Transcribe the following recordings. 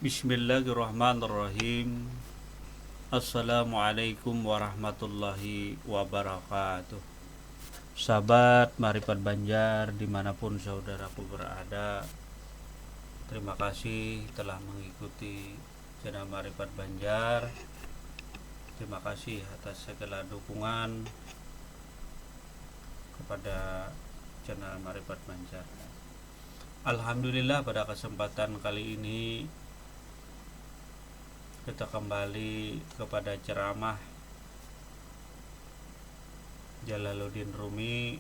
Bismillahirrahmanirrahim. Assalamualaikum warahmatullahi wabarakatuh. Sahabat Maripat Banjar dimanapun saudaraku berada, terima kasih telah mengikuti channel Maripat Banjar. Terima kasih atas segala dukungan kepada channel Maripat Banjar. Alhamdulillah, pada kesempatan kali ini kita kembali kepada ceramah Jalaluddin Rumi,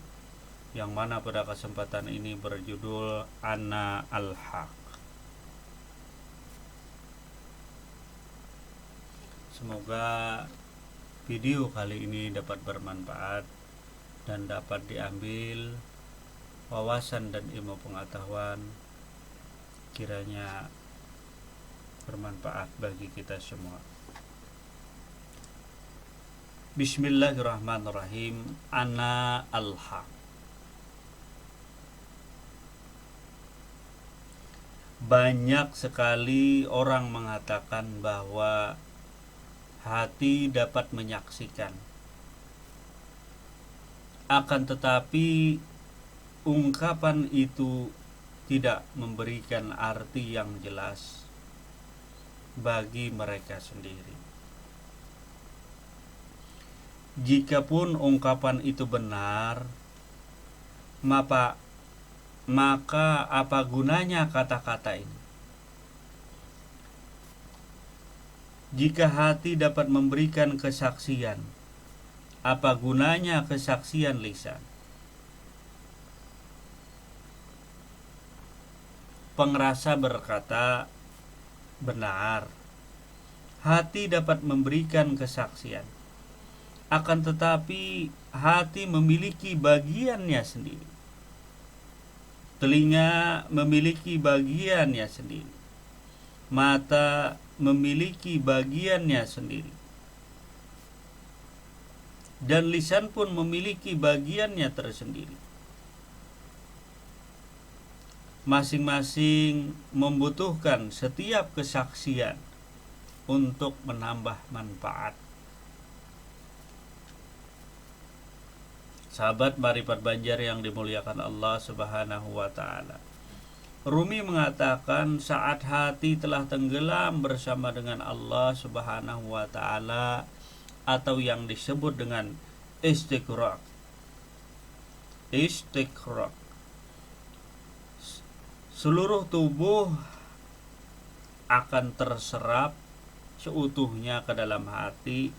yang mana pada kesempatan ini berjudul Ana Al-Haq. Semoga video kali ini dapat bermanfaat dan dapat diambil wawasan dan ilmu pengetahuan, kiranya bermanfaat bagi kita semua. Bismillahirrahmanirrahim. Ana al-haq. Banyak sekali orang mengatakan bahwa hati dapat menyaksikan, akan tetapi ungkapan itu tidak memberikan arti yang jelas bagi mereka sendiri. Jikapun ungkapan itu benar, maka apa gunanya kata-kata ini? Jika hati dapat memberikan kesaksian, apa gunanya kesaksian lisan? Pengrasa berkata, benar, hati dapat memberikan kesaksian, akan tetapi hati memiliki bagiannya sendiri. Telinga memiliki bagiannya sendiri. Mata memiliki bagiannya sendiri. Dan lisan pun memiliki bagiannya tersendiri. Masing-masing membutuhkan setiap kesaksian untuk menambah manfaat. Sahabat Maripat Banjar yang dimuliakan Allah Subhanahu wa Ta'ala, Rumi mengatakan saat hati telah tenggelam bersama dengan Allah Subhanahu wa Ta'ala, atau yang disebut dengan istiqraq, seluruh tubuh akan terserap seutuhnya ke dalam hati.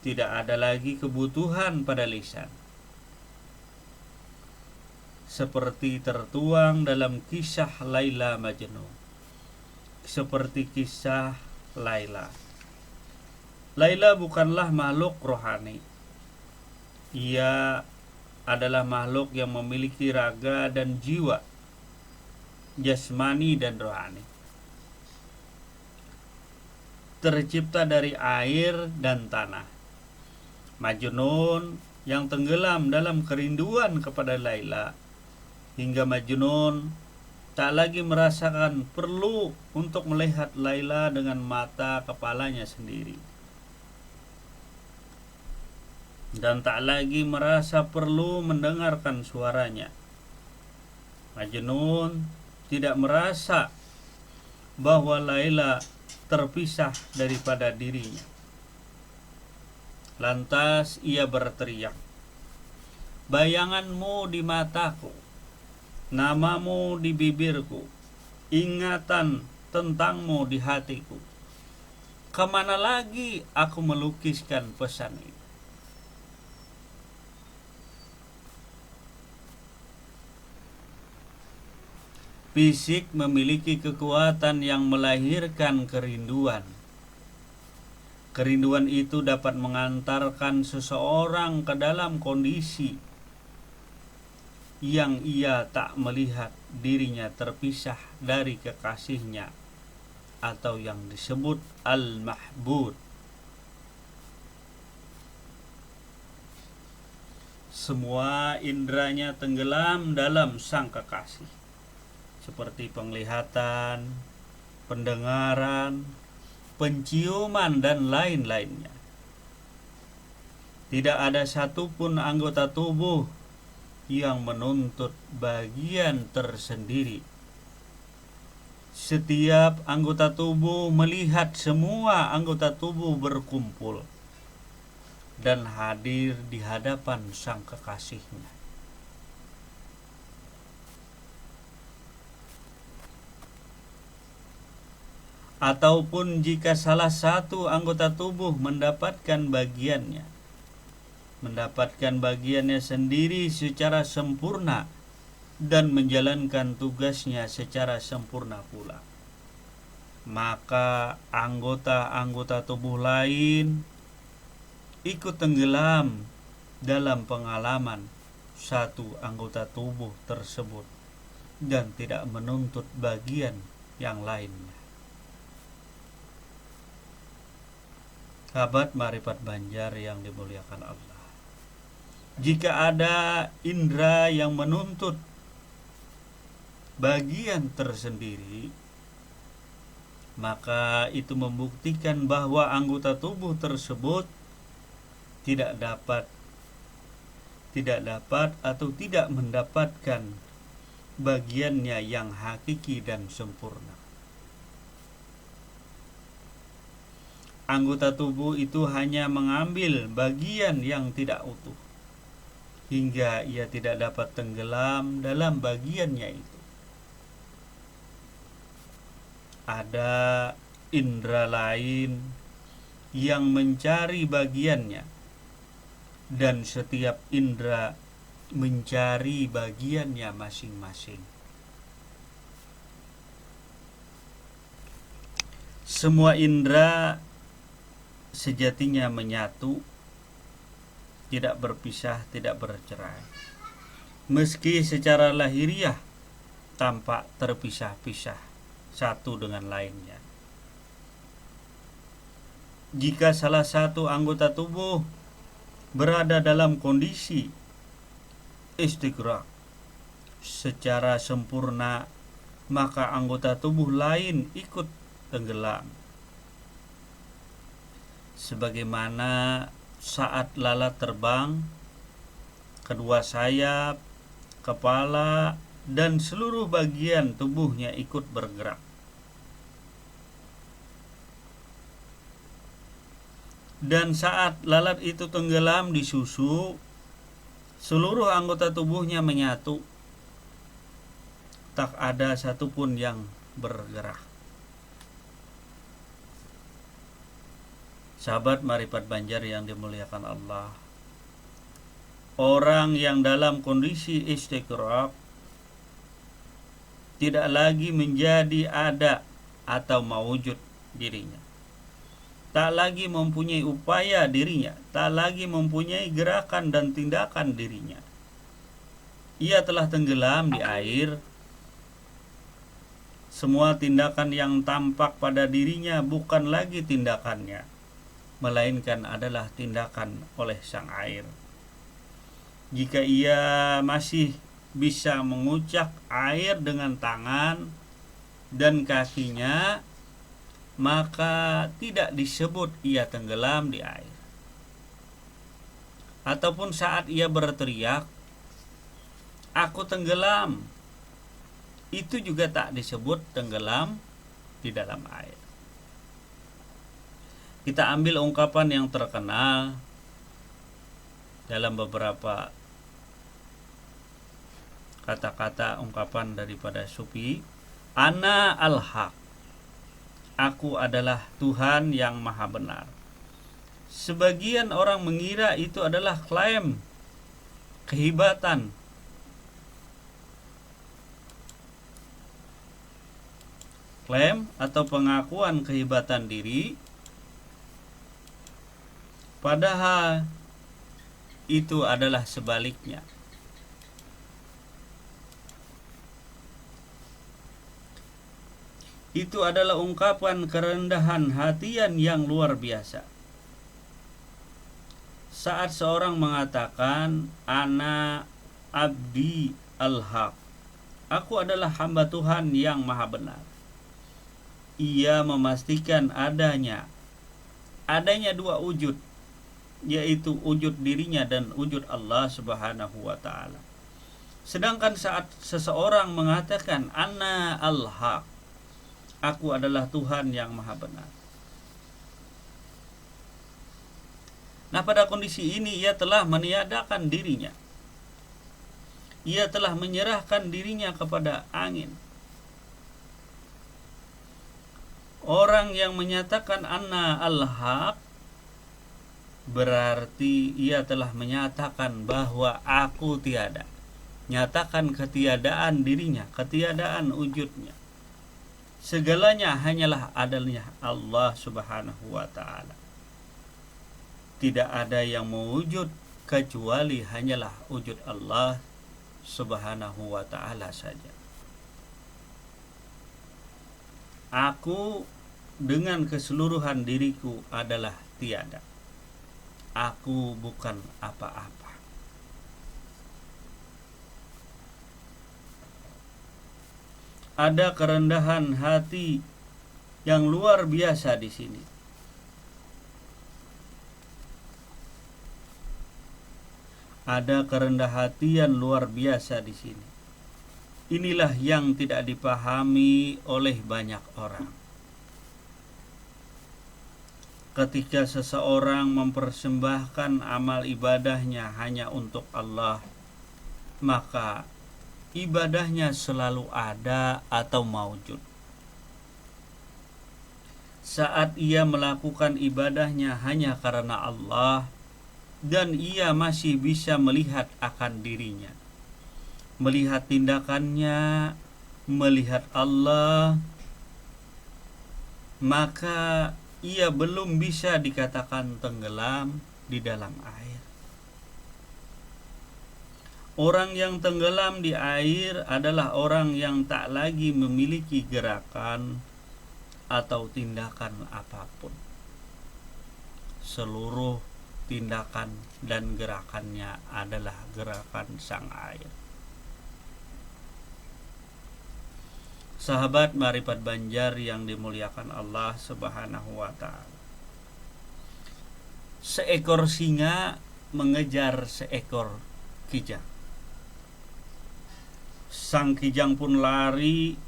Tidak ada lagi kebutuhan pada lisan, seperti tertuang dalam kisah Laila Majnun. Seperti kisah Laila. Laila bukanlah makhluk rohani. Ia adalah makhluk yang memiliki raga dan jiwa, jasmani dan rohani, tercipta dari air dan tanah. Majnun yang tenggelam dalam kerinduan kepada Laila, hingga Majnun tak lagi merasakan perlu untuk melihat Laila dengan mata kepalanya sendiri, dan tak lagi merasa perlu mendengarkan suaranya. Majnun tidak merasa bahwa Laila terpisah daripada dirinya. Lantas ia berteriak, bayanganmu di mataku, namamu di bibirku, ingatan tentangmu di hatiku. Kemana lagi aku melukiskan pesan ini? Fisik memiliki kekuatan yang melahirkan kerinduan. Kerinduan itu dapat mengantarkan seseorang ke dalam kondisi yang ia tak melihat dirinya terpisah dari kekasihnya, atau yang disebut al-mahbub. Semua indranya tenggelam dalam sang kekasih, seperti penglihatan, pendengaran, penciuman, dan lain-lainnya. Tidak ada satupun anggota tubuh yang menuntut bagian tersendiri. Setiap anggota tubuh melihat semua anggota tubuh berkumpul dan hadir di hadapan sang kekasihnya. Ataupun jika salah satu anggota tubuh mendapatkan bagiannya sendiri secara sempurna dan menjalankan tugasnya secara sempurna pula, maka anggota-anggota tubuh lain ikut tenggelam dalam pengalaman satu anggota tubuh tersebut dan tidak menuntut bagian yang lainnya. Sahabat Marifat Banjar yang dimuliakan Allah, jika ada indera yang menuntut bagian tersendiri, maka itu membuktikan bahwa anggota tubuh tersebut tidak dapat atau tidak mendapatkan bagiannya yang hakiki dan sempurna. Anggota tubuh itu hanya mengambil bagian yang tidak utuh, hingga ia tidak dapat tenggelam dalam bagiannya itu. Ada indera lain yang mencari bagiannya, dan setiap indera mencari bagiannya masing-masing. Semua indera sejatinya menyatu, tidak berpisah, tidak bercerai. Meski secara lahiriah tampak terpisah-pisah satu dengan lainnya. Jika salah satu anggota tubuh berada dalam kondisi istighraq secara sempurna, maka anggota tubuh lain ikut tenggelam. Sebagaimana saat lalat terbang, kedua sayap, kepala, dan seluruh bagian tubuhnya ikut bergerak. Dan saat lalat itu tenggelam di susu, seluruh anggota tubuhnya menyatu, tak ada satupun yang bergerak. Sahabat Marifat Banjar yang dimuliakan Allah, orang yang dalam kondisi istighraq tidak lagi menjadi ada atau mawujud dirinya, tak lagi mempunyai upaya dirinya, tak lagi mempunyai gerakan dan tindakan dirinya. Ia telah tenggelam di air. Semua tindakan yang tampak pada dirinya bukan lagi tindakannya, melainkan adalah tindakan oleh sang air. Jika ia masih bisa mengucak air dengan tangan dan kakinya, maka tidak disebut ia tenggelam di air. Ataupun saat ia berteriak, "Aku tenggelam," itu juga tak disebut tenggelam di dalam air. Kita ambil ungkapan yang terkenal dalam beberapa kata-kata ungkapan daripada Sufi, "Ana al-haq," aku adalah Tuhan yang maha benar. Sebagian orang mengira itu adalah klaim kehebatan, klaim atau pengakuan kehebatan diri, padahal itu adalah sebaliknya. Itu adalah ungkapan kerendahan hatian yang luar biasa. Saat seorang mengatakan, "Ana abdi al-haq," aku adalah hamba Tuhan yang maha benar. ia memastikan adanya dua wujud, yaitu wujud dirinya dan wujud Allah Subhanahu wa taala. Sedangkan saat seseorang mengatakan ana al-haq, aku adalah Tuhan yang maha benar. Nah, pada kondisi ini ia telah meniadakan dirinya. Ia telah menyerahkan dirinya kepada angin. Orang yang menyatakan anna al-haq berarti ia telah menyatakan bahwa aku tiada. Nyatakan ketiadaan dirinya, ketiadaan wujudnya. Segalanya hanyalah adanya Allah Subhanahu wa taala. Tidak ada yang mewujud kecuali hanyalah wujud Allah Subhanahu wa taala saja. Aku dengan keseluruhan diriku adalah tiada. Aku bukan apa-apa. Ada kerendahan hati yang luar biasa di sini. Ada kerendah hatian luar biasa di sini. Inilah yang tidak dipahami oleh banyak orang. Ketika seseorang mempersembahkan amal ibadahnya hanya untuk Allah, maka ibadahnya selalu ada atau maujud. Saat ia melakukan ibadahnya hanya karena Allah, dan ia masih bisa melihat akan dirinya, melihat tindakannya, melihat Allah, maka ia belum bisa dikatakan tenggelam di dalam air. Orang yang tenggelam di air adalah orang yang tak lagi memiliki gerakan atau tindakan apapun. Seluruh tindakan dan gerakannya adalah gerakan sang air. Sahabat Marifat Banjar yang dimuliakan Allah Subhanahu wa taala. Seekor singa mengejar seekor kijang. Sang kijang pun lari,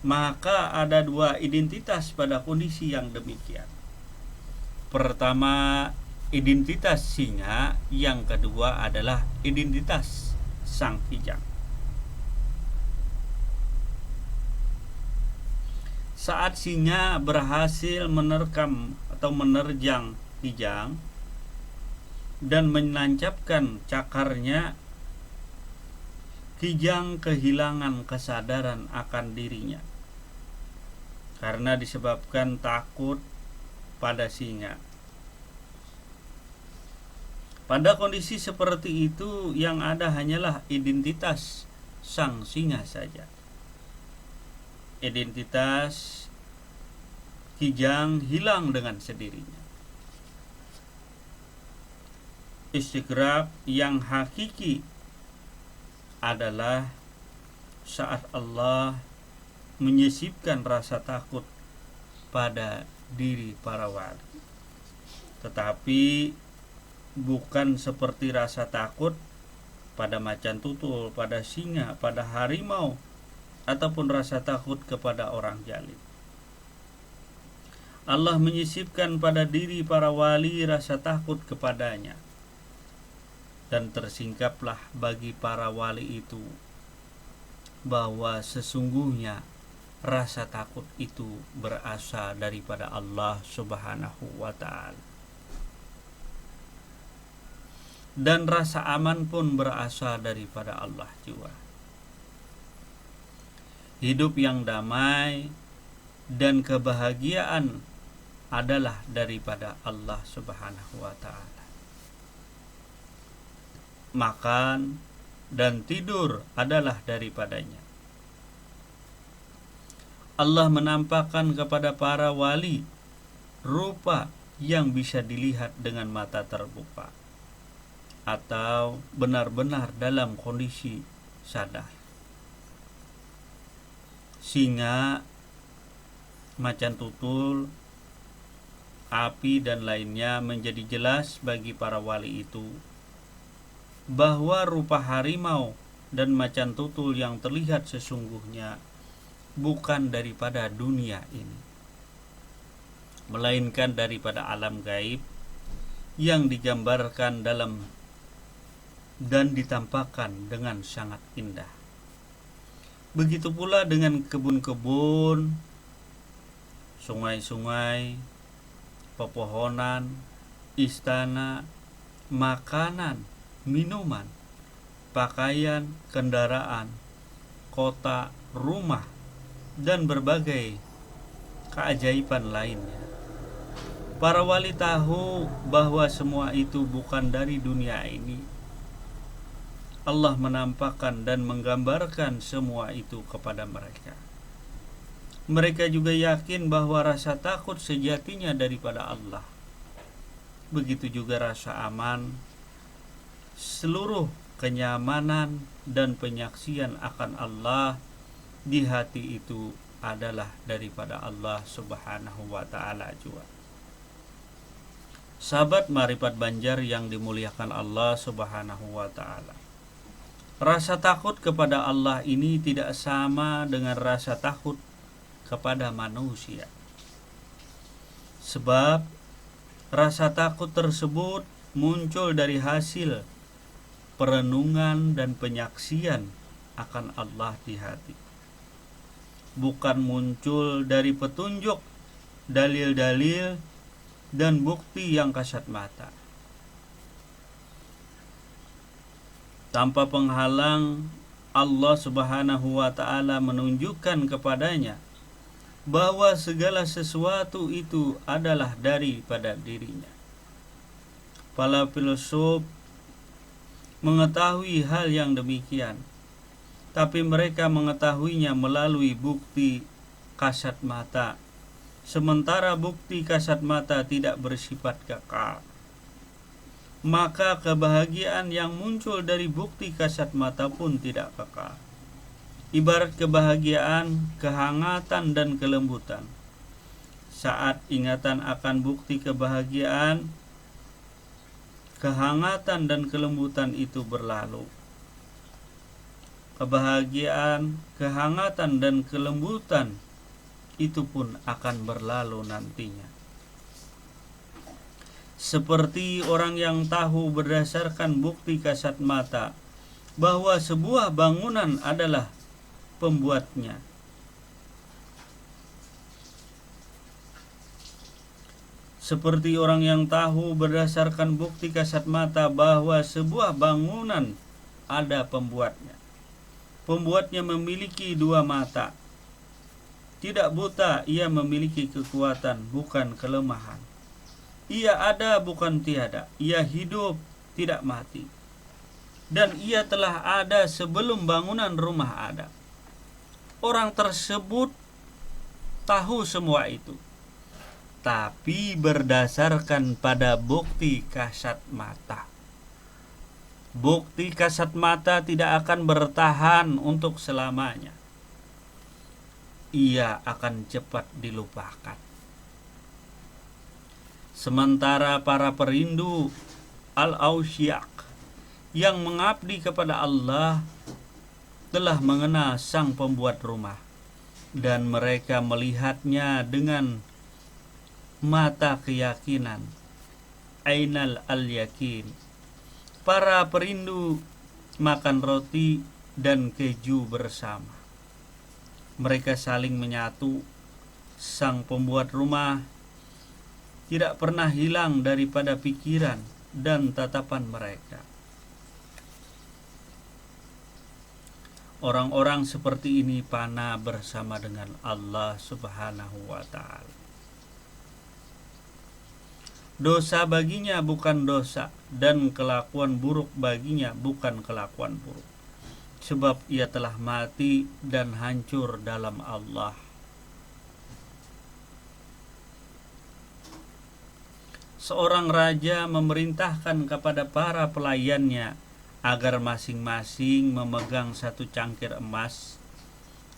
maka ada dua identitas pada kondisi yang demikian. Pertama, identitas singa, yang kedua adalah identitas sang kijang. Saat singa berhasil menerkam atau menerjang kijang dan menancapkan cakarnya, kijang kehilangan kesadaran akan dirinya karena disebabkan takut pada singa. Pada kondisi seperti itu, yang ada hanyalah identitas sang singa saja. Identitas kijang hilang dengan sendirinya. Istighraq yang hakiki adalah saat Allah menyisipkan rasa takut pada diri para wali. Tetapi bukan seperti rasa takut pada macan tutul, pada singa, pada harimau, ataupun rasa takut kepada orang jalim. Allah menyisipkan pada diri para wali rasa takut kepadanya, dan tersingkaplah bagi para wali itu bahwa sesungguhnya rasa takut itu berasal daripada Allah Subhanahu wa ta'ala, dan rasa aman pun berasal daripada Allah juga. Hidup yang damai dan kebahagiaan adalah daripada Allah Subhanahu wa ta'ala. Makan dan tidur adalah daripadanya. Allah menampakkan kepada para wali rupa yang bisa dilihat dengan mata terbuka atau benar-benar dalam kondisi sadar. Singa macan tutul, api dan lainnya, menjadi jelas bagi para wali itu bahwa rupa harimau dan macan tutul yang terlihat sesungguhnya bukan daripada dunia ini, melainkan daripada alam gaib yang digambarkan dalam dan ditampakkan dengan sangat indah. Begitu pula dengan kebun-kebun, sungai-sungai, pepohonan, istana, makanan, minuman, pakaian, kendaraan, kota, rumah, dan berbagai keajaiban lainnya. Para wali tahu bahwa semua itu bukan dari dunia ini. Allah menampakkan dan menggambarkan semua itu kepada mereka. Mereka juga yakin bahwa rasa takut sejatinya daripada Allah. Begitu juga rasa aman, seluruh kenyamanan dan penyaksian akan Allah di hati itu adalah daripada Allah Subhanahu wa ta'ala juga. Sahabat Marifat Banjar yang dimuliakan Allah Subhanahu wa ta'ala, rasa takut kepada Allah ini tidak sama dengan rasa takut kepada manusia. Sebab rasa takut tersebut muncul dari hasil perenungan dan penyaksian akan Allah di hati, bukan muncul dari petunjuk, dalil-dalil, dan bukti yang kasat mata. Tanpa penghalang, Allah Subhanahu wa ta'ala menunjukkan kepadanya bahwa segala sesuatu itu adalah daripada dirinya. Para filsuf mengetahui hal yang demikian, tapi mereka mengetahuinya melalui bukti kasat mata, sementara bukti kasat mata tidak bersifat kekal. Maka kebahagiaan yang muncul dari bukti kasat mata pun tidak kekal. Ibarat kebahagiaan, kehangatan, dan kelembutan. Saat ingatan akan bukti kebahagiaan, kehangatan, dan kelembutan itu berlalu, kebahagiaan, kehangatan, dan kelembutan itu pun akan berlalu nantinya. Seperti orang yang tahu berdasarkan bukti kasat mata bahwa sebuah bangunan adalah pembuatnya. Seperti orang yang tahu berdasarkan bukti kasat mata bahwa sebuah bangunan ada pembuatnya. Pembuatnya memiliki dua mata. Tidak buta, ia memiliki kekuatan, bukan kelemahan. Ia ada, bukan tiada. Ia hidup, tidak mati. Dan ia telah ada sebelum bangunan rumah ada. Orang tersebut tahu semua itu, tapi berdasarkan pada bukti kasat mata. Bukti kasat mata tidak akan bertahan untuk selamanya. Ia akan cepat dilupakan. Sementara para perindu al-ausyak yang mengabdi kepada Allah telah mengenal sang pembuat rumah, dan mereka melihatnya dengan mata keyakinan, ainal al-yakin. Para perindu makan roti dan keju bersama. Mereka saling menyatu. Sang pembuat rumah tidak pernah hilang daripada pikiran dan tatapan mereka. Orang-orang seperti ini panah bersama dengan Allah Subhanahu wa ta'ala. Dosa baginya bukan dosa, dan kelakuan buruk baginya bukan kelakuan buruk, sebab ia telah mati dan hancur dalam Allah. Seorang raja memerintahkan kepada para pelayannya agar masing-masing memegang satu cangkir emas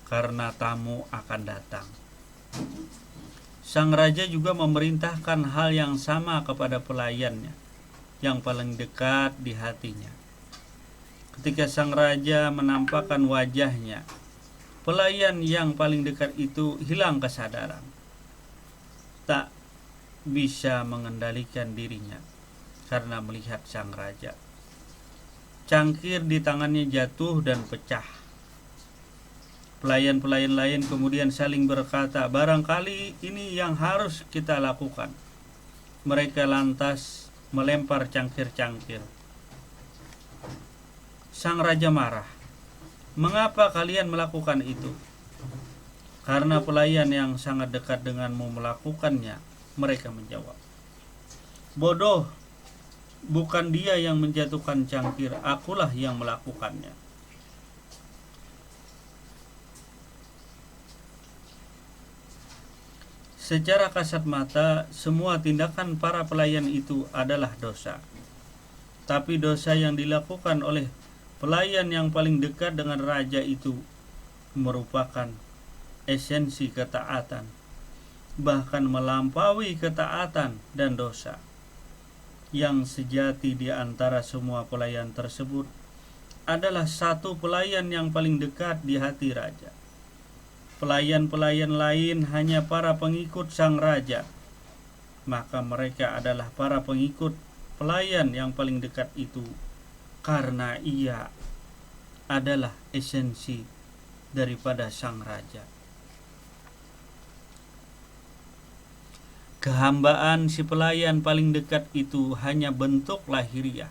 karena tamu akan datang. Sang raja juga memerintahkan hal yang sama kepada pelayannya yang paling dekat di hatinya. Ketika sang raja menampakkan wajahnya, pelayan yang paling dekat itu hilang kesadaran, tak bisa mengendalikan dirinya karena melihat sang raja. Cangkir di tangannya jatuh dan pecah. Pelayan-pelayan lain kemudian saling berkata, barangkali ini yang harus kita lakukan. Mereka lantas melempar cangkir-cangkir. Sang raja marah. Mengapa kalian melakukan itu? Karena pelayan yang sangat dekat denganmu melakukannya. Mereka menjawab, bodoh, bukan dia yang menjatuhkan cangkir, akulah yang melakukannya. Secara kasat mata, semua tindakan para pelayan itu adalah dosa. Tapi dosa yang dilakukan oleh pelayan yang paling dekat dengan raja itu merupakan esensi ketaatan, bahkan melampaui ketaatan dan dosa. Yang sejati di antara semua pelayan tersebut adalah satu pelayan yang paling dekat di hati raja. Pelayan-pelayan lain hanya para pengikut sang raja, maka mereka adalah para pengikut pelayan yang paling dekat itu, karena ia adalah esensi daripada sang raja. Kehambaan si pelayan paling dekat itu hanya bentuk lahiriah.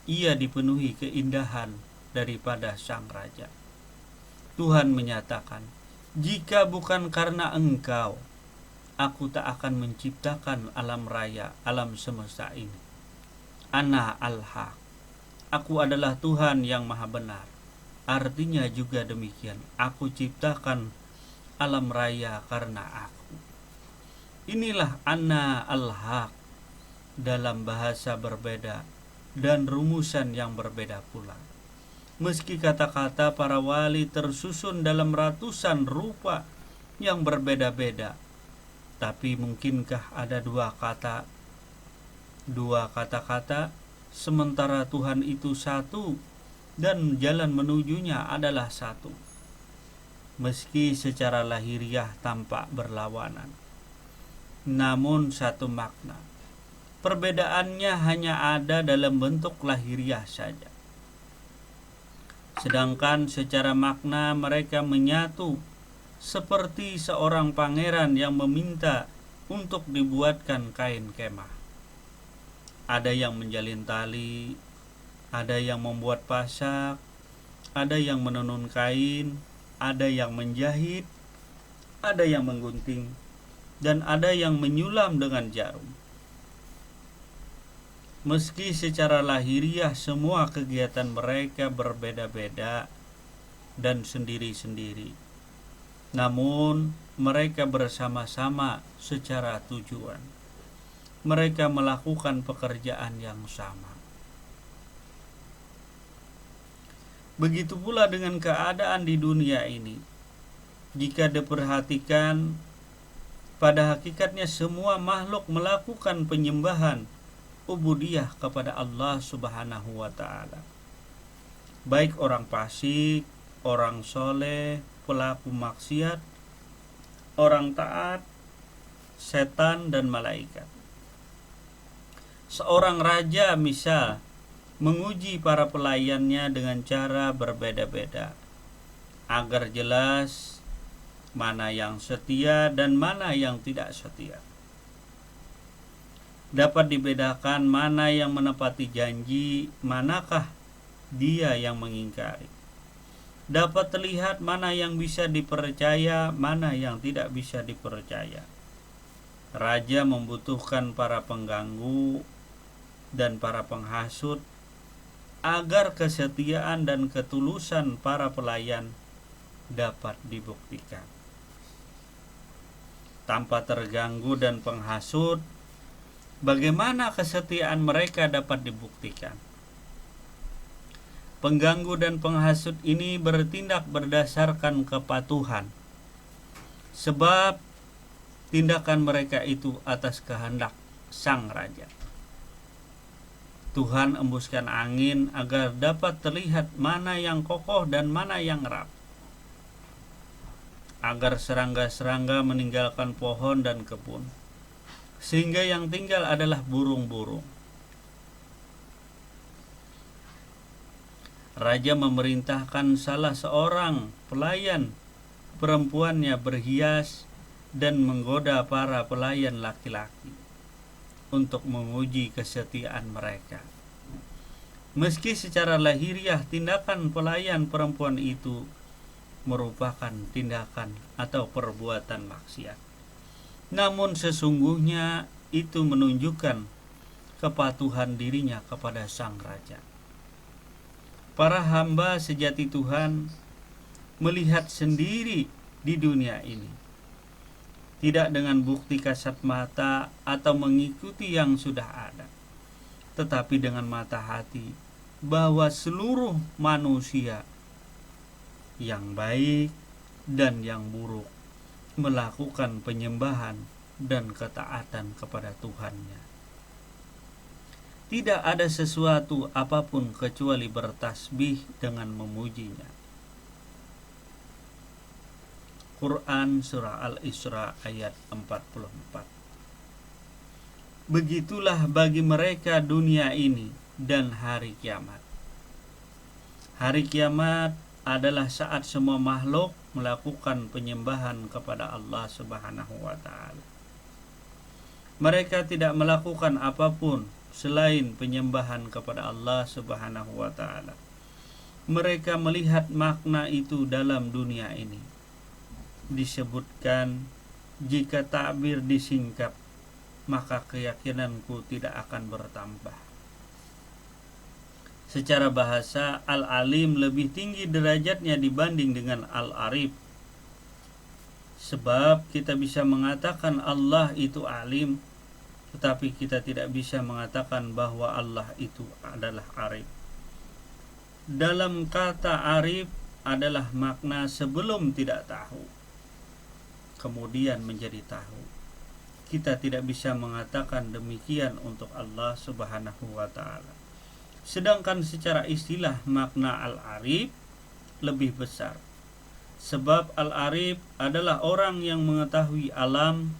Ia dipenuhi keindahan daripada sang raja. Tuhan menyatakan, jika bukan karena engkau, aku tak akan menciptakan alam raya, alam semesta ini. Ana al-haq, aku adalah Tuhan yang maha benar. Artinya juga demikian, aku ciptakan alam raya karena aku. Inilah ana al-haq dalam bahasa berbeda dan rumusan yang berbeda pula. Meski kata-kata para wali tersusun dalam ratusan rupa yang berbeda-beda, tapi mungkinkah ada dua kata-kata sementara Tuhan itu satu dan jalan menujunya adalah satu, meski secara lahiriah tampak berlawanan, namun satu makna. Perbedaannya hanya ada dalam bentuk lahiriah saja. Sedangkan secara makna mereka menyatu seperti seorang pangeran yang meminta untuk dibuatkan kain kemah. Ada yang menjalin tali, ada yang membuat pasak, ada yang menenun kain, ada yang menjahit, ada yang menggunting, dan ada yang menyulam dengan jarum. Meski secara lahiriah semua kegiatan mereka berbeda-beda dan sendiri-sendiri, namun mereka bersama-sama secara tujuan. Mereka melakukan pekerjaan yang sama. Begitu pula dengan keadaan di dunia ini. Jika diperhatikan, pada hakikatnya semua makhluk melakukan penyembahan ubudiyah kepada Allah Subhanahu wa ta'ala. Baik orang fasik, orang soleh, pelaku maksiat, orang taat, setan dan malaikat. Seorang raja misal menguji para pelayannya dengan cara berbeda-beda agar jelas mana yang setia dan mana yang tidak setia. Dapat dibedakan mana yang menepati janji, manakah dia yang mengingkari. Dapat terlihat mana yang bisa dipercaya, mana yang tidak bisa dipercaya. Raja membutuhkan para pengganggu dan para penghasut agar kesetiaan dan ketulusan para pelayan dapat dibuktikan. Tanpa terganggu dan penghasut, bagaimana kesetiaan mereka dapat dibuktikan? Pengganggu dan penghasut ini bertindak berdasarkan kepatuhan. Sebab tindakan mereka itu atas kehendak sang raja. Tuhan embuskan angin agar dapat terlihat mana yang kokoh dan mana yang rapuh, agar serangga-serangga meninggalkan pohon dan kebun, sehingga yang tinggal adalah burung-burung. Raja memerintahkan salah seorang pelayan perempuannya berhias dan menggoda para pelayan laki-laki untuk menguji kesetiaan mereka. Meski secara lahiriah tindakan pelayan perempuan itu merupakan tindakan atau perbuatan maksiat, namun sesungguhnya itu menunjukkan kepatuhan dirinya kepada sang raja. Para hamba sejati Tuhan melihat sendiri di dunia ini, tidak dengan bukti kasat mata atau mengikuti yang sudah ada, tetapi dengan mata hati, bahwa seluruh manusia yang baik dan yang buruk melakukan penyembahan dan ketaatan kepada Tuhannya. Tidak ada sesuatu apapun kecuali bertasbih dengan memujinya. Quran Surah Al-Isra ayat 44. Begitulah bagi mereka dunia ini dan hari kiamat. Hari kiamat adalah saat semua makhluk melakukan penyembahan kepada Allah Subhanahu wa ta'ala. Mereka tidak melakukan apapun selain penyembahan kepada Allah Subhanahu wa ta'ala. Mereka melihat makna itu dalam dunia ini. Disebutkan, jika takbir disingkap, maka keyakinanku tidak akan bertambah. Secara bahasa, Al-Alim lebih tinggi derajatnya dibanding dengan Al-Arif. Sebab kita bisa mengatakan Allah itu alim, tetapi kita tidak bisa mengatakan bahwa Allah itu adalah arif. Dalam kata arif adalah makna sebelum tidak tahu, kemudian menjadi tahu. Kita tidak bisa mengatakan demikian untuk Allah Subhanahu wa ta'ala. Sedangkan secara istilah makna al-arif lebih besar. Sebab al-arif adalah orang yang mengetahui alam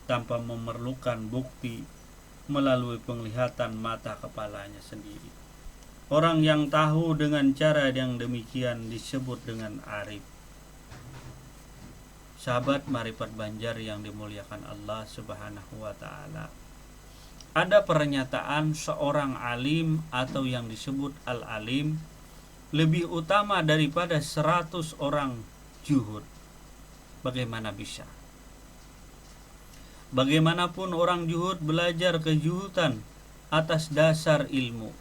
tanpa memerlukan bukti melalui penglihatan mata kepalanya sendiri. Orang yang tahu dengan cara yang demikian disebut dengan arif. Sahabat Marifat Banjar yang dimuliakan Allah Subhanahu wa ta'ala, ada pernyataan seorang alim atau yang disebut al-alim lebih utama daripada 100 orang juhud. Bagaimana bisa? Bagaimanapun orang juhud belajar kejuhutan atas dasar ilmu,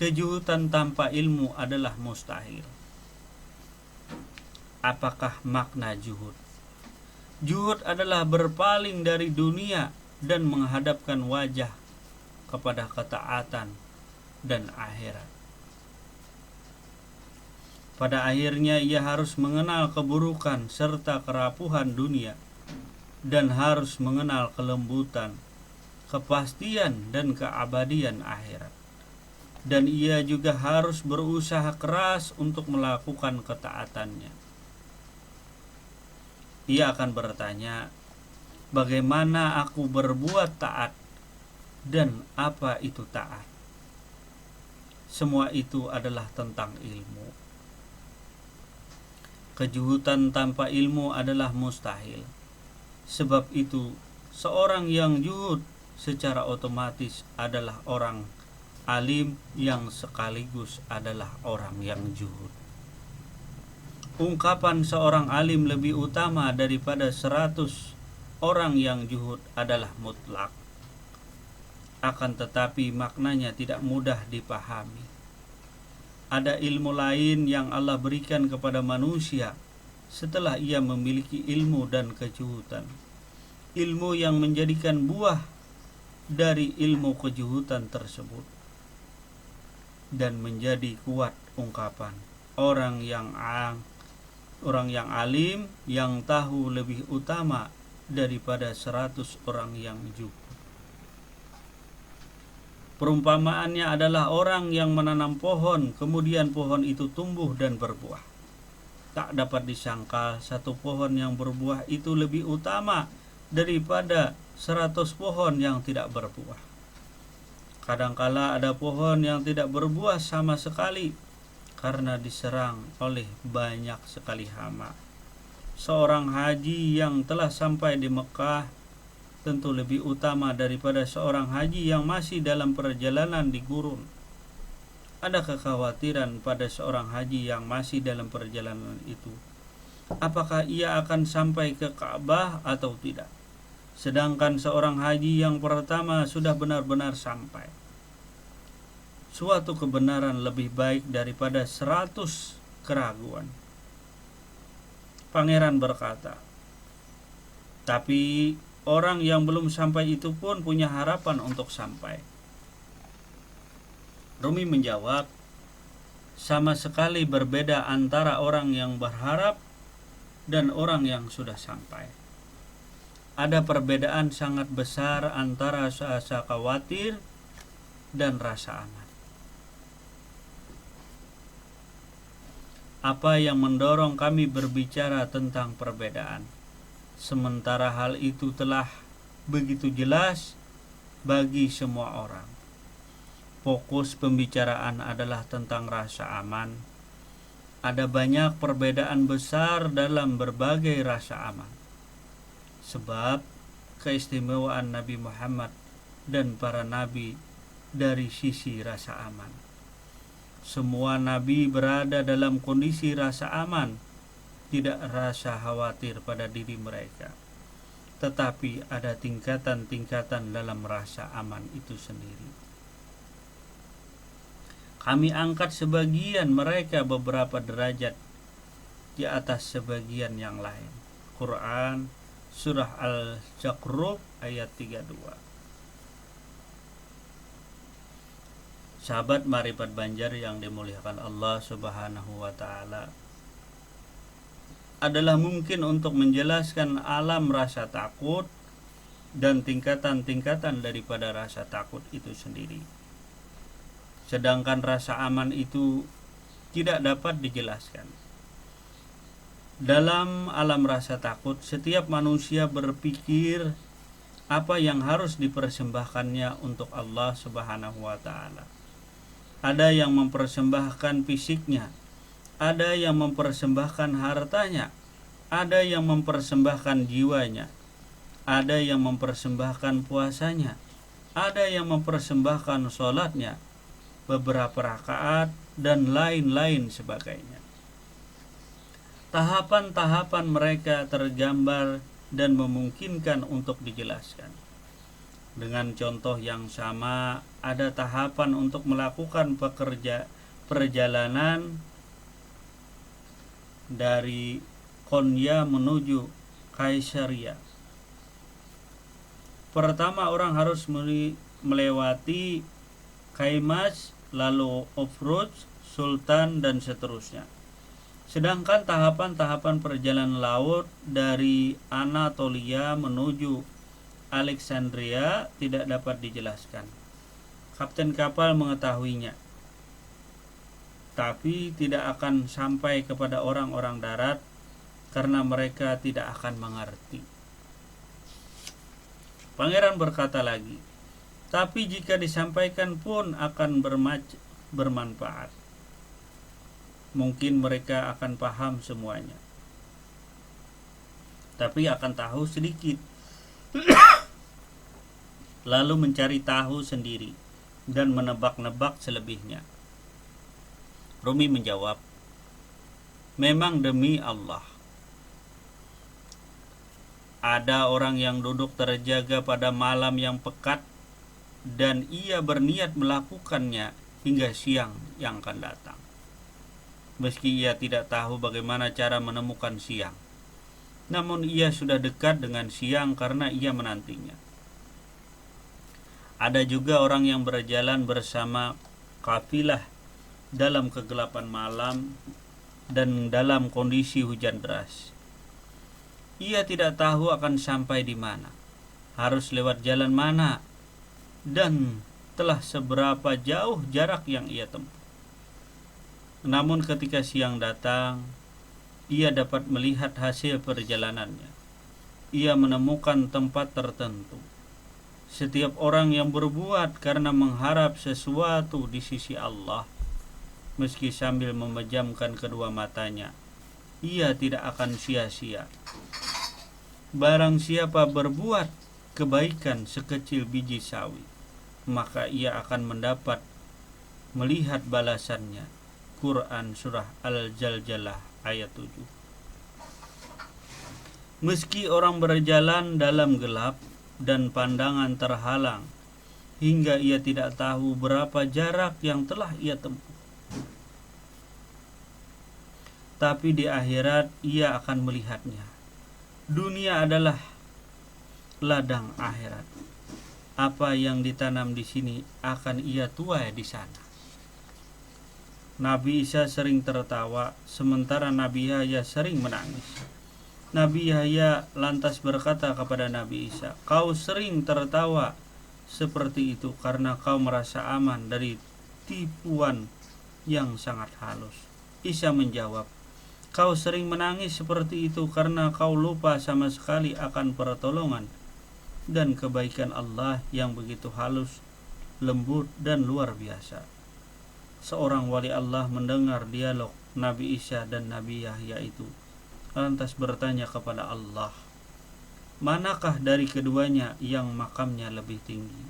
kejuhutan tanpa ilmu adalah mustahil. Apakah makna juhud? Juhud adalah berpaling dari dunia dan menghadapkan wajah kepada ketaatan dan akhirat. Pada akhirnya ia harus mengenal keburukan serta kerapuhan dunia dan harus mengenal kelembutan, kepastian dan keabadian akhirat. Dan ia juga harus berusaha keras untuk melakukan ketaatannya. Ia akan bertanya, bagaimana aku berbuat taat dan apa itu taat? Semua itu adalah tentang ilmu. Kejuhutan tanpa ilmu adalah mustahil. Sebab itu, seorang yang juhud secara otomatis adalah orang alim yang sekaligus adalah orang yang juhud. Ungkapan seorang alim lebih utama daripada 100 orang yang juhud adalah mutlak. Akan tetapi maknanya tidak mudah dipahami. Ada ilmu lain yang Allah berikan kepada manusia setelah ia memiliki ilmu dan kejuhutan. Ilmu yang menjadikan buah dari ilmu kejuhutan tersebut. Dan menjadi kuat ungkapan, orang yang alim yang tahu lebih utama daripada 100 orang yang jujur. Perumpamaannya adalah orang yang menanam pohon, kemudian pohon itu tumbuh dan berbuah. Tak dapat disangkal satu pohon yang berbuah itu lebih utama daripada 100 pohon yang tidak berbuah. Kadangkala ada pohon yang tidak berbuah sama sekali karena diserang oleh banyak sekali hama. Seorang haji yang telah sampai di Mekah tentu lebih utama daripada seorang haji yang masih dalam perjalanan di gurun. Ada kekhawatiran pada seorang haji yang masih dalam perjalanan itu. Apakah ia akan sampai ke Ka'bah atau tidak? Sedangkan seorang haji yang pertama sudah benar-benar sampai. Suatu kebenaran lebih baik daripada 100 keraguan. Pangeran berkata, tapi orang yang belum sampai itu pun punya harapan untuk sampai. Rumi menjawab, sama sekali berbeda antara orang yang berharap dan orang yang sudah sampai. Ada perbedaan sangat besar antara rasa khawatir dan rasa aman. Apa yang mendorong kami berbicara tentang perbedaan? Sementara hal itu telah begitu jelas bagi semua orang. Fokus pembicaraan adalah tentang rasa aman. Ada banyak perbedaan besar dalam berbagai rasa aman. Sebab keistimewaan Nabi Muhammad dan para nabi dari sisi rasa aman. Semua nabi berada dalam kondisi rasa aman, tidak rasa khawatir pada diri mereka. Tetapi ada tingkatan-tingkatan dalam rasa aman itu sendiri. Kami angkat sebagian mereka beberapa derajat di atas sebagian yang lain. Quran Surah Al-Zukhruf ayat 32. Sahabat Marifat Banjar yang dimuliakan Allah Subhanahu wa taala, adalah mungkin untuk menjelaskan alam rasa takut dan tingkatan-tingkatan daripada rasa takut itu sendiri. Sedangkan rasa aman itu tidak dapat dijelaskan. Dalam alam rasa takut, setiap manusia berpikir apa yang harus dipersembahkannya untuk Allah Subhanahu wa taala. Ada yang mempersembahkan fisiknya, ada yang mempersembahkan hartanya, ada yang mempersembahkan jiwanya, ada yang mempersembahkan puasanya, ada yang mempersembahkan sholatnya, beberapa rakaat, dan lain-lain sebagainya. Tahapan-tahapan mereka tergambar dan memungkinkan untuk dijelaskan. Dengan contoh yang sama, ada tahapan untuk melakukan perjalanan dari Konya menuju Kaisaria. Pertama, orang harus melewati Kaimas, lalu Ofruz, Sultan, dan seterusnya. Sedangkan tahapan-tahapan perjalanan laut dari Anatolia menuju Alexandria tidak dapat dijelaskan. Kapten kapal mengetahuinya, tapi tidak akan sampai kepada orang-orang darat karena mereka tidak akan mengerti. Pangeran berkata lagi, tapi jika disampaikan pun akan bermanfaat. Mungkin mereka akan paham semuanya, tapi akan tahu sedikit, lalu mencari tahu sendiri dan menebak-nebak selebihnya. Rumi menjawab, memang demi Allah, ada orang yang duduk terjaga pada malam yang pekat dan ia berniat melakukannya hingga siang yang akan datang. Meski ia tidak tahu bagaimana cara menemukan siang, namun ia sudah dekat dengan siang karena ia menantinya. Ada juga orang yang berjalan bersama kafilah dalam kegelapan malam dan dalam kondisi hujan deras. Ia tidak tahu akan sampai di mana, harus lewat jalan mana, dan telah seberapa jauh jarak yang ia tempuh. Namun ketika siang datang, ia dapat melihat hasil perjalanannya. Ia menemukan tempat tertentu. Setiap orang yang berbuat karena mengharap sesuatu di sisi Allah, meski sambil memejamkan kedua matanya, ia tidak akan sia-sia. Barang siapa berbuat kebaikan sekecil biji sawi, maka ia akan mendapat melihat balasannya. Quran Surah Al-Zalzalah ayat 7. Meski orang berjalan dalam gelap dan pandangan terhalang, hingga ia tidak tahu berapa jarak yang telah ia tempuh, tapi di akhirat ia akan melihatnya. Dunia adalah ladang akhirat. Apa yang ditanam di sini akan ia tuai di sana. Nabi Isa sering tertawa, sementara Nabi Yahya sering menangis. Nabi Yahya lantas berkata kepada Nabi Isa, "Kau sering tertawa seperti itu karena kau merasa aman dari tipuan yang sangat halus." Isa menjawab, "Kau sering menangis seperti itu karena kau lupa sama sekali akan pertolongan dan kebaikan Allah yang begitu halus, lembut, dan luar biasa." Seorang wali Allah mendengar dialog Nabi Isa dan Nabi Yahya itu, lantas bertanya kepada Allah, "Manakah dari keduanya yang makamnya lebih tinggi?"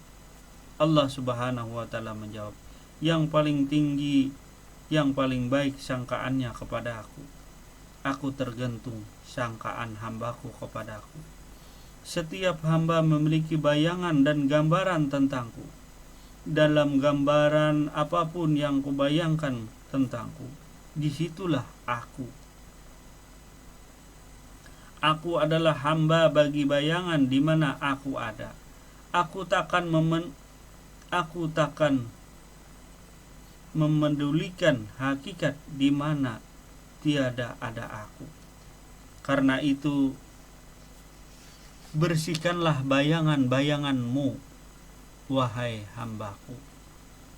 Allah Subhanahu wa Ta'ala menjawab, "Yang paling tinggi, yang paling baik sangkaannya kepada Aku. Aku tergantung sangkaan hambaku kepadaku. Setiap hamba memiliki bayangan dan gambaran tentangku. Dalam gambaran apapun yang kubayangkan tentangku, disitulah aku. Aku adalah hamba bagi bayangan di mana aku ada. Aku takkan memedulikan hakikat di mana tiada ada aku. Karena itu, bersihkanlah bayangan-bayanganmu, wahai hambaku,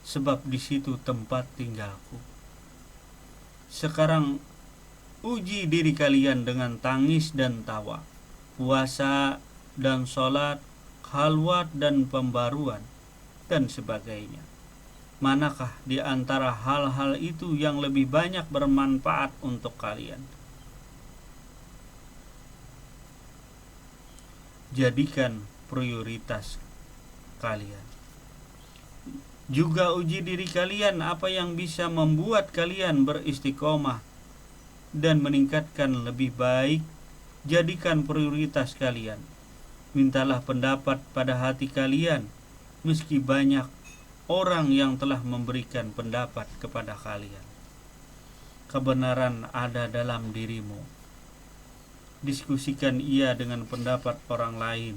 sebab di situ tempat tinggalku. Sekarang uji diri kalian dengan tangis dan tawa, puasa dan sholat, khalwat dan pembaruan, dan sebagainya. Manakah di antara hal-hal itu yang lebih banyak bermanfaat untuk kalian? Jadikan prioritas kalian. Juga uji diri kalian apa yang bisa membuat kalian beristiqomah dan meningkatkan lebih baik. Jadikan prioritas kalian. Mintalah pendapat pada hati kalian, meski banyak orang yang telah memberikan pendapat kepada kalian. Kebenaran ada dalam dirimu. Diskusikan ia dengan pendapat orang lain,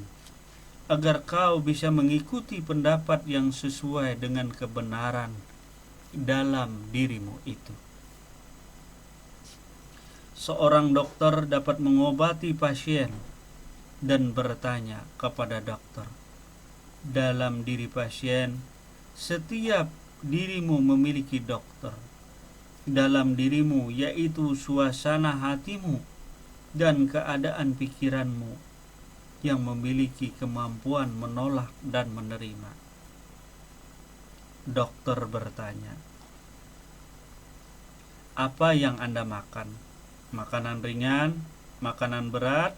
agar kau bisa mengikuti pendapat yang sesuai dengan kebenaran dalam dirimu itu. Seorang dokter dapat mengobati pasien dan bertanya kepada dokter, dalam diri pasien, setiap dirimu memiliki dokter. Dalam dirimu, yaitu suasana hatimu dan keadaan pikiranmu, yang memiliki kemampuan menolak dan menerima. Dokter bertanya, "Apa yang Anda makan? Makanan ringan, makanan berat?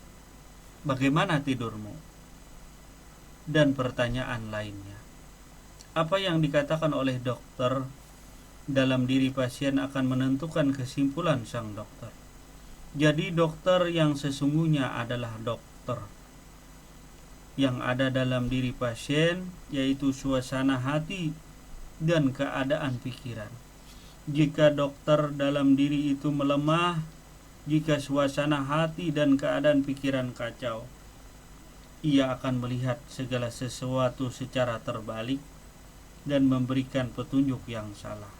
Bagaimana tidurmu?" Dan pertanyaan lainnya. Apa yang dikatakan oleh dokter dalam diri pasien akan menentukan kesimpulan sang dokter. Jadi dokter yang sesungguhnya adalah dokter yang ada dalam diri pasien, yaitu suasana hati dan keadaan pikiran. Jika dokter dalam diri itu melemah, jika suasana hati dan keadaan pikiran kacau, ia akan melihat segala sesuatu secara terbalik dan memberikan petunjuk yang salah.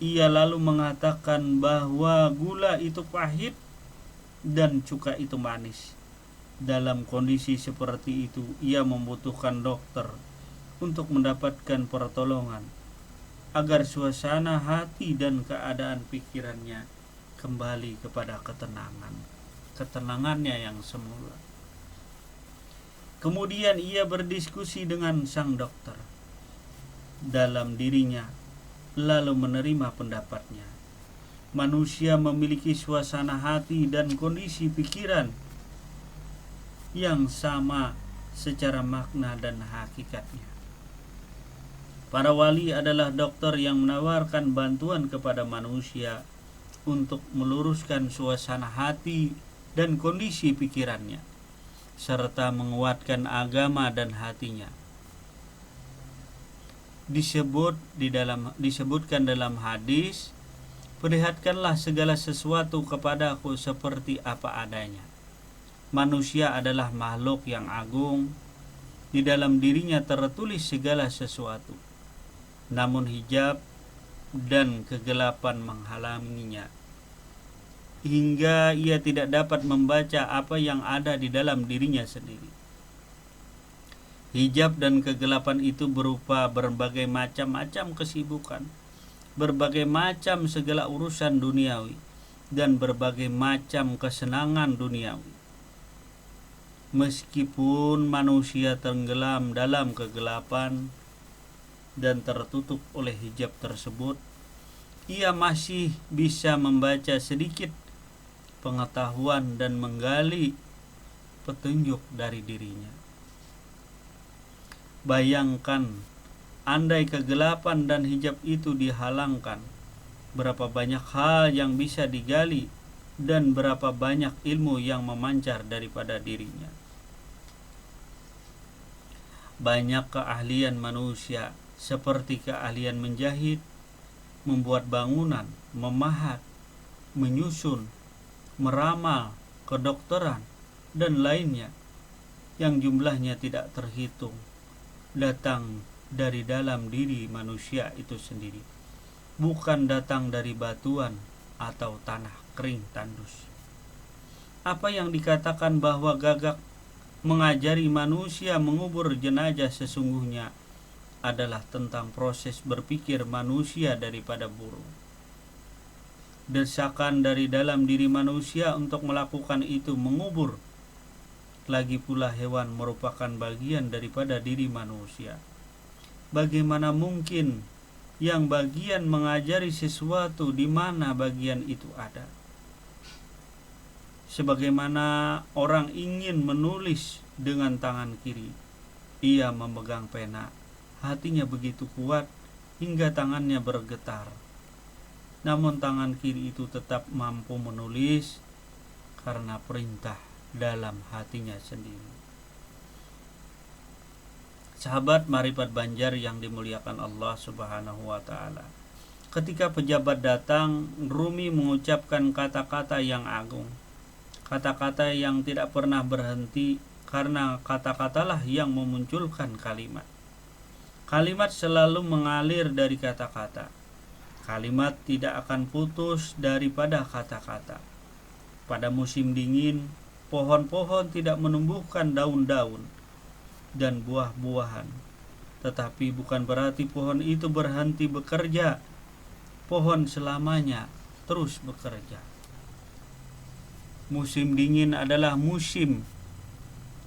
ia lalu mengatakan bahwa gula itu pahit dan cuka itu manis. Dalam kondisi seperti itu, ia membutuhkan dokter untuk mendapatkan pertolongan agar suasana hati dan keadaan pikirannya kembali kepada ketenangannya yang semula. Kemudian ia berdiskusi dengan sang dokter dalam dirinya, lalu menerima pendapatnya. Manusia memiliki suasana hati dan kondisi pikiran yang sama secara makna dan hakikatnya. Para wali adalah dokter yang menawarkan bantuan kepada manusia untuk meluruskan suasana hati dan kondisi pikirannya, serta menguatkan agama dan hatinya. Disebutkan dalam hadis, perlihatkanlah segala sesuatu kepadaku seperti apa adanya. Manusia adalah makhluk yang agung, di dalam dirinya tertulis segala sesuatu. Namun hijab dan kegelapan menghalanginya, hingga ia tidak dapat membaca apa yang ada di dalam dirinya sendiri. Hijab dan kegelapan itu berupa berbagai macam kesibukan, berbagai macam segala urusan duniawi, dan berbagai macam kesenangan duniawi. Meskipun manusia tenggelam dalam kegelapan dan tertutup oleh hijab tersebut, ia masih bisa membaca sedikit pengetahuan dan menggali petunjuk dari dirinya. Bayangkan, andai kegelapan dan hijab itu dihalangkan, berapa banyak hal yang bisa digali dan berapa banyak ilmu yang memancar daripada dirinya. Banyak keahlian manusia seperti keahlian menjahit, membuat bangunan, memahat, menyusun, meramal, kedokteran, dan lainnya yang jumlahnya tidak terhitung, datang dari dalam diri manusia itu sendiri, bukan datang dari batuan atau tanah kering tandus. Apa yang dikatakan bahwa Gagak mengajari manusia mengubur jenazah sesungguhnya adalah tentang proses berpikir manusia daripada burung. Desakan dari dalam diri manusia untuk melakukan itu mengubur. Lagi pula hewan merupakan bagian daripada diri manusia. Bagaimana mungkin yang bagian mengajari sesuatu di mana bagian itu ada? Sebagaimana orang ingin menulis dengan tangan kiri, ia memegang pena, hatinya begitu kuat hingga tangannya bergetar. Namun tangan kiri itu tetap mampu menulis karena perintah dalam hatinya sendiri. Sahabat Marifat Banjar yang dimuliakan Allah Subhanahu wa taala. Ketika pejabat datang, Rumi mengucapkan kata-kata yang agung. Kata-kata yang tidak pernah berhenti, karena kata-katalah yang memunculkan kalimat. Kalimat selalu mengalir dari kata-kata. Kalimat tidak akan putus daripada kata-kata. Pada musim dingin, pohon-pohon tidak menumbuhkan daun-daun dan buah-buahan. Tetapi bukan berarti pohon itu berhenti bekerja. Pohon selamanya terus bekerja. Musim dingin adalah musim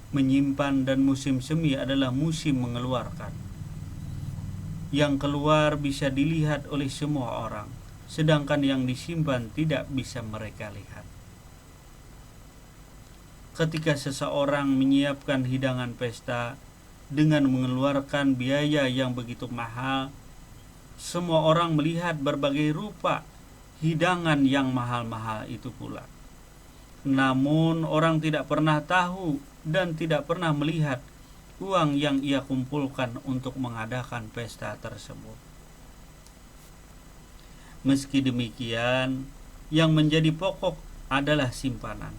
menyimpan dan musim semi adalah musim mengeluarkan. Yang keluar bisa dilihat oleh semua orang, sedangkan yang disimpan tidak bisa mereka lihat. Ketika seseorang menyiapkan hidangan pesta dengan mengeluarkan biaya yang begitu mahal, semua orang melihat berbagai rupa hidangan yang mahal-mahal itu pula. Namun orang tidak pernah tahu dan tidak pernah melihat uang yang ia kumpulkan untuk mengadakan pesta tersebut. Meski demikian, yang menjadi pokok adalah simpanan.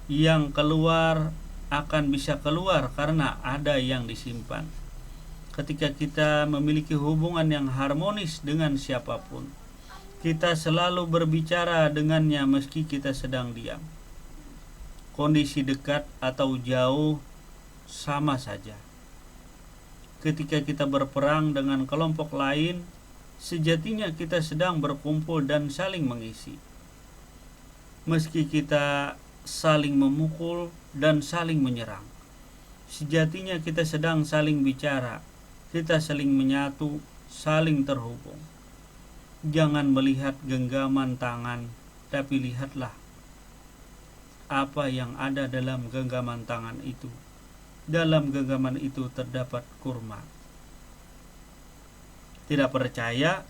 Yang keluar akan bisa keluar karena ada yang disimpan. Ketika kita memiliki hubungan yang harmonis dengan siapapun, Kita selalu berbicara dengannya meski kita sedang diam. Kondisi dekat atau jauh sama saja. Ketika kita berperang dengan kelompok lain, sejatinya kita sedang berkumpul dan saling mengisi. Meski kita saling memukul dan saling menyerang, sejatinya kita sedang saling bicara. Kita saling menyatu, saling terhubung. Jangan melihat genggaman tangan, tapi lihatlah apa yang ada dalam genggaman tangan itu. Dalam genggaman itu terdapat kurma. Tidak percaya?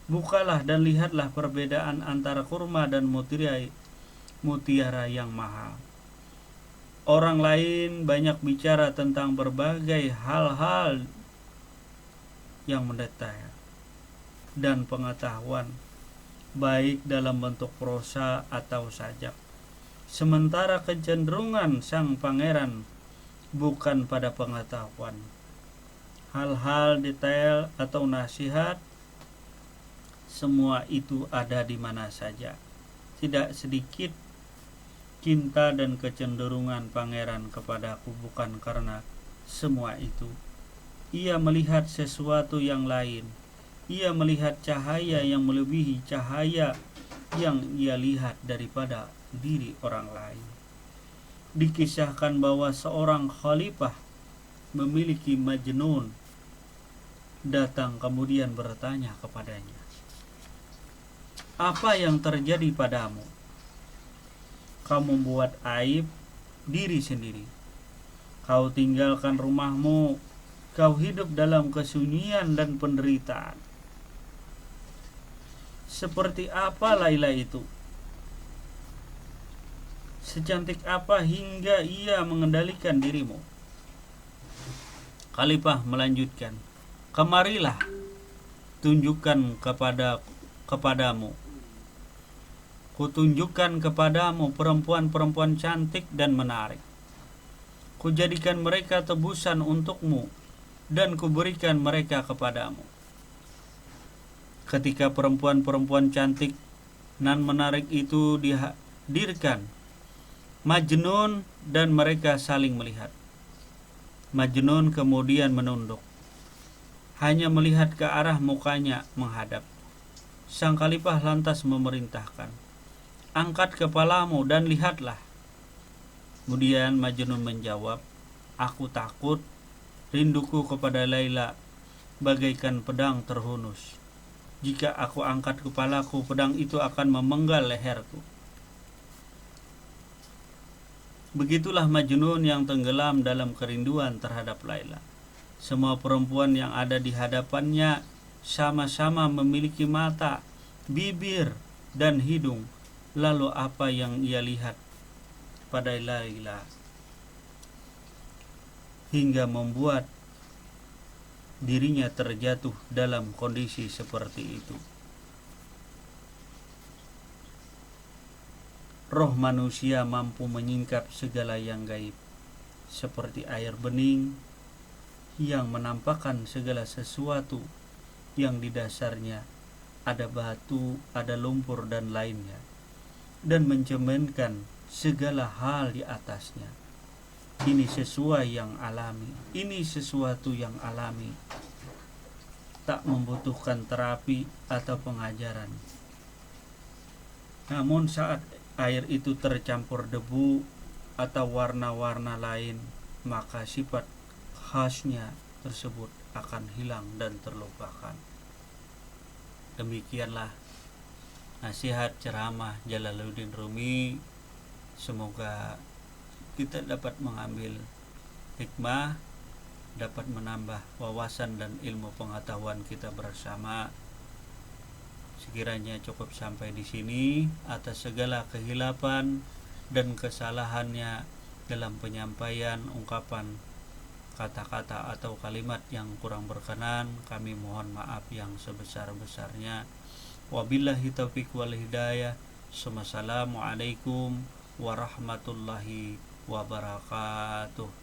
Bukalah dan lihatlah perbedaan antara kurma dan mutiara yang mahal. Orang lain banyak bicara tentang berbagai hal-hal yang mendetail dan pengetahuan, baik dalam bentuk prosa atau sajak. Sementara kecenderungan sang pangeran bukan pada pengetahuan, hal-hal detail atau nasihat. Semua itu ada di mana saja. Tidak sedikit cinta dan kecenderungan pangeran kepadaku bukan karena semua itu. Ia melihat sesuatu yang lain. Ia melihat cahaya yang melebihi cahaya yang ia lihat daripada diri orang lain. Dikisahkan bahwa seorang khalifah memiliki Majnun datang kemudian bertanya kepadanya, "Apa yang terjadi padamu? Kau membuat aib diri sendiri. Kau tinggalkan rumahmu. Kau hidup dalam kesunyian dan penderitaan. Seperti apa Laila itu? Secantik apa hingga ia mengendalikan dirimu?" Khalifah melanjutkan, "Kemarilah, tunjukkan kepadamu. Kutunjukkan kepadamu perempuan-perempuan cantik dan menarik. Kujadikan mereka tebusan untukmu dan kuberikan mereka kepadamu." Ketika perempuan-perempuan cantik dan menarik itu dihadirkan Majnun dan mereka saling melihat. Majnun kemudian menunduk, hanya melihat ke arah mukanya menghadap. Sang khalifah lantas memerintahkan, "Angkat kepalamu dan lihatlah." Kemudian Majnun menjawab, "Aku takut, rinduku kepada Laila bagaikan pedang terhunus. Jika aku angkat kepalaku, pedang itu akan memenggal leherku." Begitulah Majnun yang tenggelam dalam kerinduan terhadap Laila. Semua perempuan yang ada di hadapannya sama-sama memiliki mata, bibir, dan hidung. Lalu apa yang ia lihat pada Laila hingga membuat dirinya terjatuh dalam kondisi seperti itu? Roh manusia mampu menyingkap segala yang gaib, seperti air bening yang menampakkan segala sesuatu yang di dasarnya ada batu, ada lumpur dan lainnya, dan mencerminkan segala hal di atasnya. Ini sesuai yang alami, ini sesuatu yang alami, tak membutuhkan terapi atau pengajaran. Namun saat air itu tercampur debu atau warna-warna lain, maka sifat khasnya tersebut akan hilang dan terlupakan. Demikianlah nasihat ceramah Jalaluddin Rumi. Semoga kita dapat mengambil hikmah, dapat menambah wawasan dan ilmu pengetahuan kita bersama. Sekiranya cukup sampai di sini. Atas segala kehilapan dan kesalahannya dalam penyampaian ungkapan kata-kata atau kalimat yang kurang berkenan, kami mohon maaf yang sebesar-besarnya. Wabillahi taufiq wal hidayah. Assalamualaikum warahmatullahi wabarakatuh.